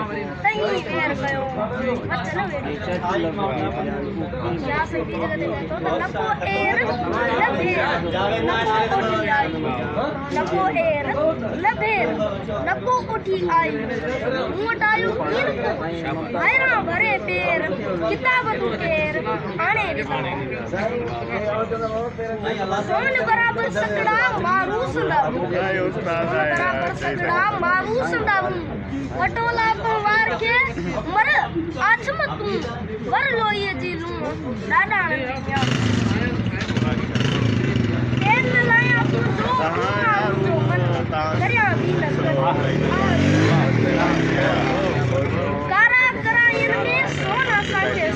तई फेर कयो वचन वेड़ी क्या सही जगह ते तो नको एर नको उठी आई नको एर लबेर नको उठी आई मोटायु गिर हैरा भरे पेर किताब तू केर आने सोन बराबर सकड़ा मारू संदा बराबर सकड़ा मारू संदा पटोला पवार के मर आछम तू वर लोये जी लू डाडा ने तेल लाया तू दो मन दरिया भी कारा कराइन में सोना साके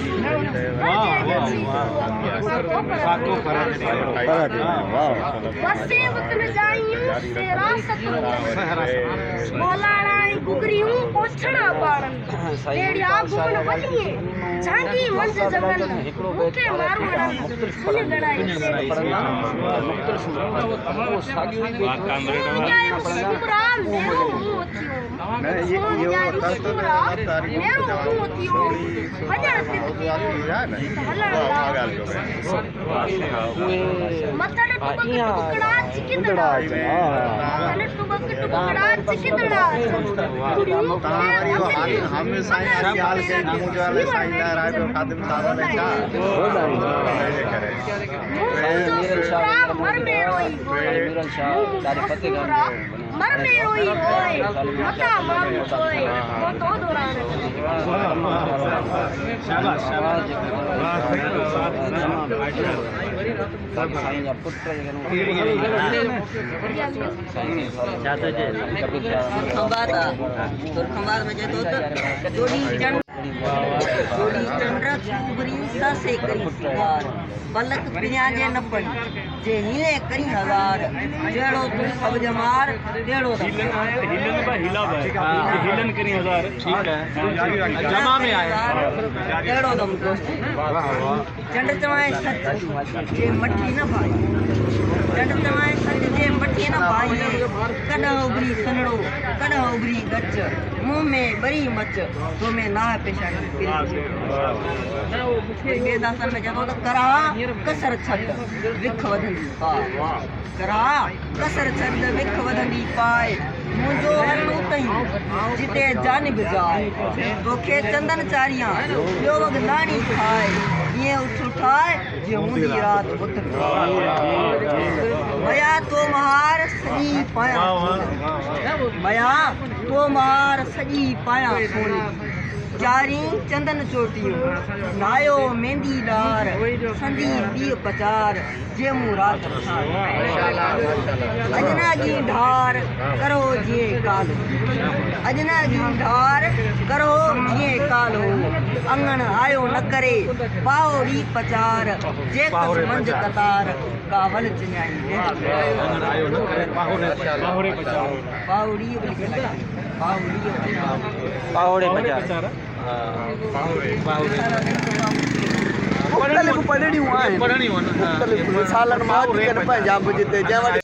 बसे वतन जायूं सेरासत बोलाड़ा गुगरियूं पोछड़ा पाड़न डेड़िया गुगन बनिए झांगी मंज जगन मुके मारूड़ा मुन गड़ाई मतर टुकड़ा चिकिदड़ा मतर टुकड़ा चिकिदड़ा हमेशा यार से मुझे वाले साइना राय पे खातिर सादा ने क्या मर में रोई तारे पते मर में रोई होए मता मारू होए वो तो दौरान शाबाश शाबाश सब साईं या पुत्र जाते जे खंबात में जे तो जोड़ी चंद्र सुबरी सासे करी सिंगार बलक पिया जे न पड़ी जे हिले करी हजार जेड़ो तू सब जमार तेड़ो हिलन बा हिला बा हिलन करी हजार ठीक है जमा में आए तेड़ो दम दोस्त वाह वाह चंड चवाए सच जे मठी न भाई चंड चवाए सच जे मठी न भाई कदा उबरी सनड़ो कदा उबरी गच मुंह में बरी मच तो में ना पेशानी बेदासन में जदो तो करा कसर छद विख वधंदी करा कसर छद विख वधंदी पाए मुंजो हलू तई जिते जानिब जाए तोखे चंदन चारियां यो वगदानी खाए ये उठाए जे हुंदी रात बुत मया तो महार सजी पाया मया तो महार सजी पाया सोनी चारी चंदन चोटियो नायो मेहंदी डार संदी पीर पचार जे मुराद अजना की ढार करो जे काल अजना की ढार करो जे काल हो अंगन आयो न करे पावड़ी पचार जे कस मंज कतार कावल चिन्याई अंगन आयो न करे पावड़े पचार पावड़ी पावड़े पचार पढ़णी हुआ है सालन मां के पंजाब जिते